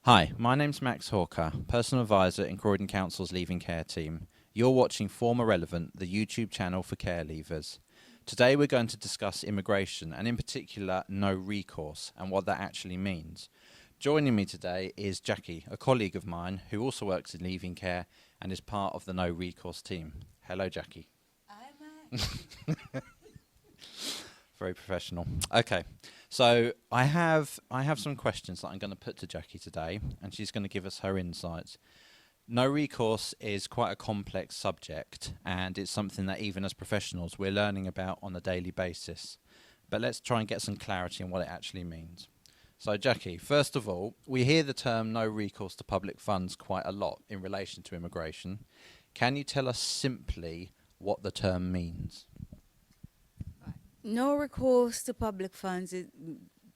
Hi, my name's Max Hawker, personal advisor in Croydon Council's Leaving Care team. You're watching Former Relevant, the YouTube channel for care leavers. Today we're going to discuss immigration and in particular no recourse and what that actually means. Joining me today is Jacqui, a colleague of mine who also works in Leaving Care and is part of the no recourse team. Hello Jacqui. Hi, Max. Very professional. Okay, so I have some questions that I'm going to put to Jacqui today, and she's going to give us her insights. No recourse is quite a complex subject, and it's something that even as professionals we're learning about on a daily basis. But let's try and get some clarity on what it actually means. So, Jacqui, first of all, we hear the term no recourse to public funds quite a lot in relation to immigration. Can you tell us simply what the term means? No recourse to public funds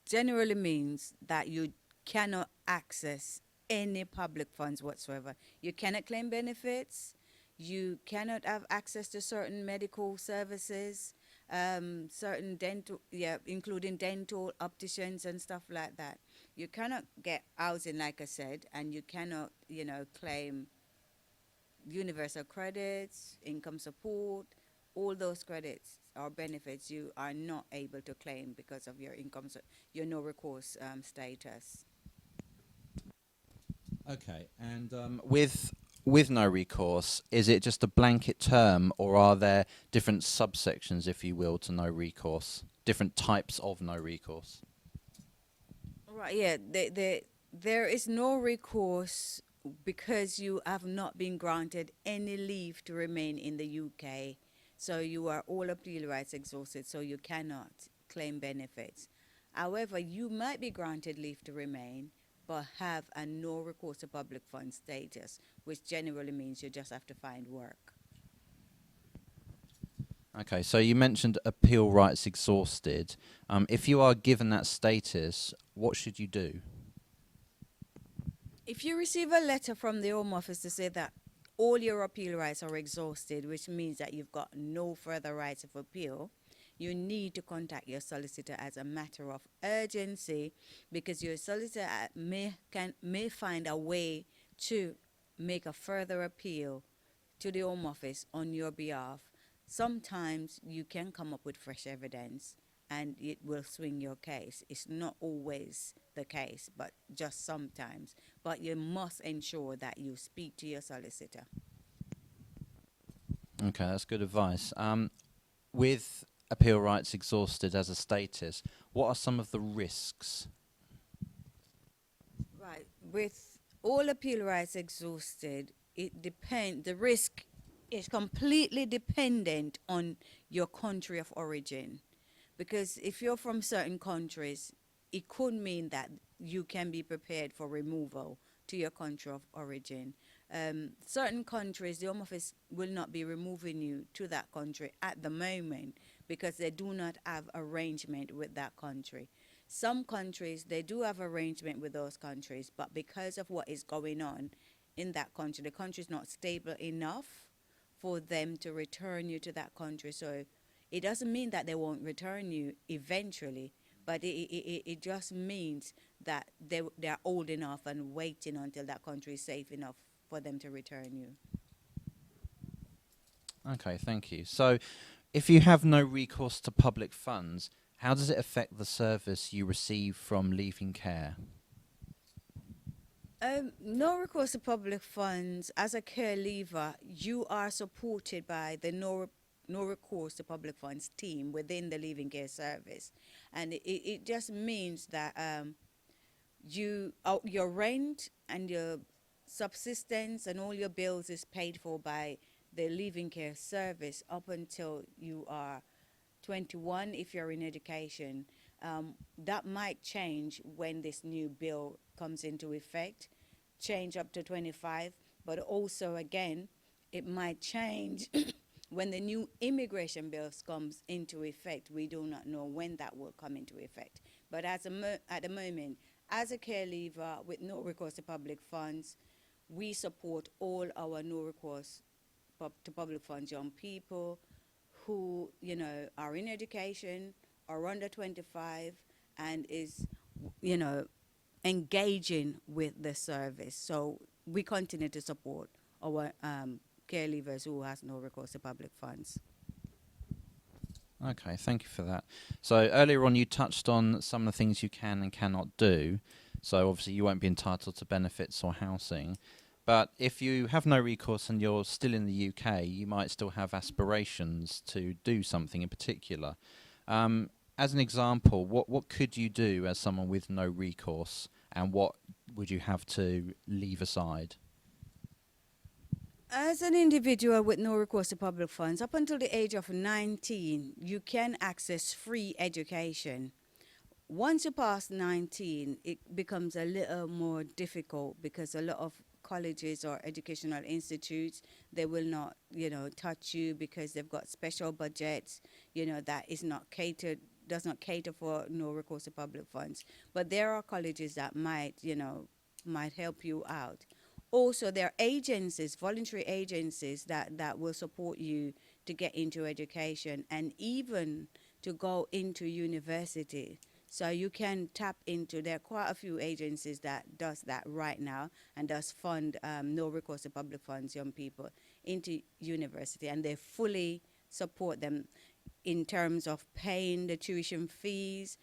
generally means that you cannot access any public funds whatsoever. You cannot claim benefits. You cannot have access to certain medical services, certain dental, including dental, opticians, and stuff like that. You cannot get housing, like I said, and you cannot, claim universal credits, income support, all those credits or benefits you are not able to claim because of your your no recourse status. Okay, and with no recourse, is it just a blanket term, or are there different subsections, if you will, to no recourse? Different types of no recourse. Right, yeah, there is no recourse because you have not been granted any leave to remain in the UK. So you are all appeal rights exhausted, so you cannot claim benefits. However, you might be granted leave to remain, but have a no recourse to public fund status, which generally means you just have to find work. Okay, so you mentioned appeal rights exhausted. If you are given that status, what should you do? If you receive a letter from the Home Office to say that all your appeal rights are exhausted, which means that you've got no further rights of appeal, you need to contact your solicitor as a matter of urgency, because your solicitor may find a way to make a further appeal to the Home Office on your behalf. Sometimes you can come up with fresh evidence and it will swing your case. It's not always the case, but just sometimes. But you must ensure that you speak to your solicitor. Okay, that's good advice. With appeal rights exhausted as a status, what are some of the risks? Right. With all appeal rights exhausted, the risk is completely dependent on your country of origin. Because if you're from certain countries, it could mean that you can be prepared for removal to your country of origin. Certain countries, the Home Office will not be removing you to that country at the moment because they do not have arrangement with that country. Some countries, they do have arrangement with those countries, but because of what is going on in that country, the country is not stable enough for them to return you to that country. So it doesn't mean that they won't return you eventually, but it just means that they're old enough and waiting until that country is safe enough for them to return you. Okay, thank you. So, if you have no recourse to public funds, how does it affect the service you receive from Leaving Care? No recourse to public funds. As a care leaver, you are supported by the no recourse to public funds team within the Leaving Care service. And it just means that your rent and your subsistence and all your bills is paid for by the Leaving Care service up until you are 21 if you're in education. That might change when this new bill comes into effect, change up to 25, but also again, it might change when the new immigration bill comes into effect. We do not know when that will come into effect. But at the moment, as a care leaver with no recourse to public funds, we support all our no recourse to public funds young people who, are in education or under 25 and is, you know, engaging with the service. So we continue to support our care leavers who has no recourse to public funds. Okay, thank you for that. So earlier on, you touched on some of the things you can and cannot do. So obviously, you won't be entitled to benefits or housing. But if you have no recourse and you're still in the UK, you might still have aspirations to do something in particular. As an example, what could you do as someone with no recourse, and what would you have to leave aside? As an individual with no recourse to public funds, up until the age of 19, you can access free education. Once you pass 19, it becomes a little more difficult because a lot of colleges or educational institutes, they will not, touch you because they've got special budgets, that is not catered, does not cater for no recourse to public funds. But there are colleges that might help you out. Also, there are agencies, voluntary agencies that will support you to get into education and even to go into university. So you can tap into, there are quite a few agencies that does that right now and does fund no recourse to public funds young people into university, and they fully support them in terms of paying the tuition fees,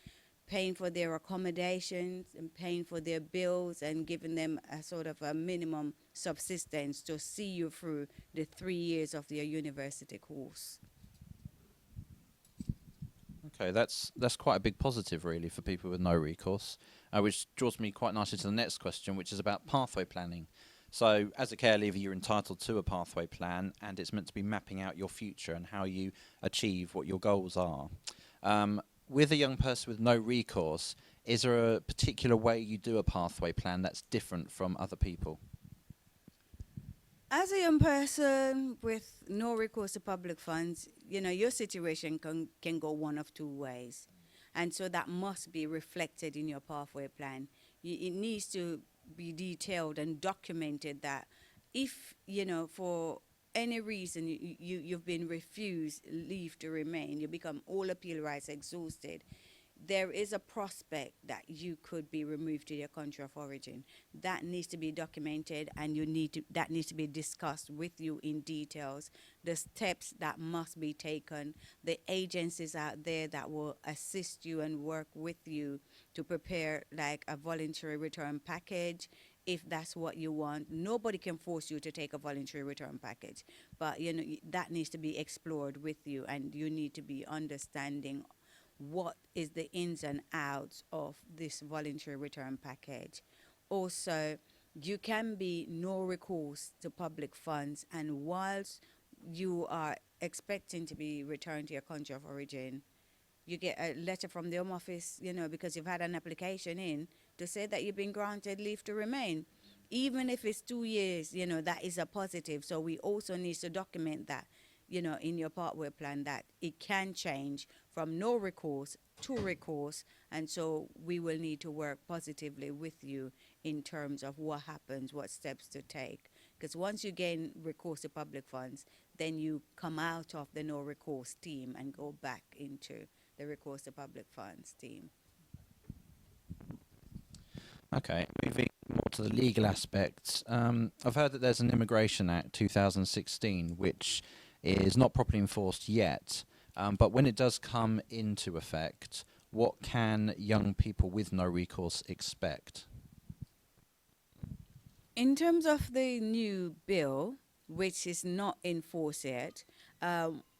paying for their accommodations and paying for their bills and giving them a sort of a minimum subsistence to see you through the 3 years of their university course. Okay, that's quite a big positive, really, for people with no recourse, which draws me quite nicely to the next question, which is about pathway planning. So, as a care leaver, you're entitled to a pathway plan, and it's meant to be mapping out your future and how you achieve what your goals are. With a young person with no recourse, is there a particular way you do a pathway plan that's different from other people? As a young person with no recourse to public funds, your situation can go one of two ways. And so that must be reflected in your pathway plan. It needs to be detailed and documented that if, for any reason you've been refused leave to remain, you become all appeal rights exhausted, there is a prospect that you could be removed to your country of origin. That needs to be documented, and that needs to be discussed with you in details. The steps that must be taken, the agencies out there that will assist you and work with you to prepare like a voluntary return package. If that's what you want, nobody can force you to take a voluntary return package, but that needs to be explored with you, and you need to be understanding what is the ins and outs of this voluntary return package. Also, you can be no recourse to public funds, and whilst you are expecting to be returned to your country of origin, you get a letter from the Home Office, because you've had an application in to say that you've been granted leave to remain. Even if it's 2 years, that is a positive. So we also need to document that, in your pathway plan, that it can change from no recourse to recourse. And so we will need to work positively with you in terms of what happens, what steps to take. Because once you gain recourse to public funds, then you come out of the no recourse team and go back into the recourse to public funds team. Okay, moving more to the legal aspects. I've heard that there's an Immigration Act 2016 which is not properly enforced yet, but when it does come into effect, what can young people with no recourse expect? In terms of the new bill, which is not enforced yet,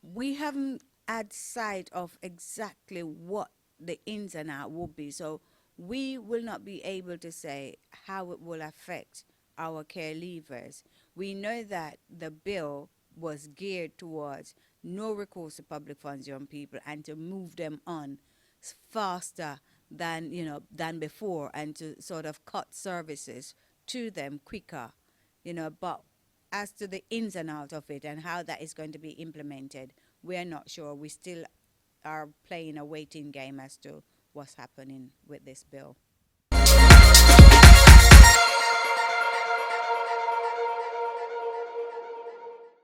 we haven't had sight of exactly what the ins and outs will be. So we will not be able to say how it will affect our care leavers. We know that the bill was geared towards no recourse to public funds young people and to move them on faster than before, and to sort of cut services to them quicker, but as to the ins and outs of it and how that is going to be implemented, we're not sure. We still are playing a waiting game as to what's happening with this bill.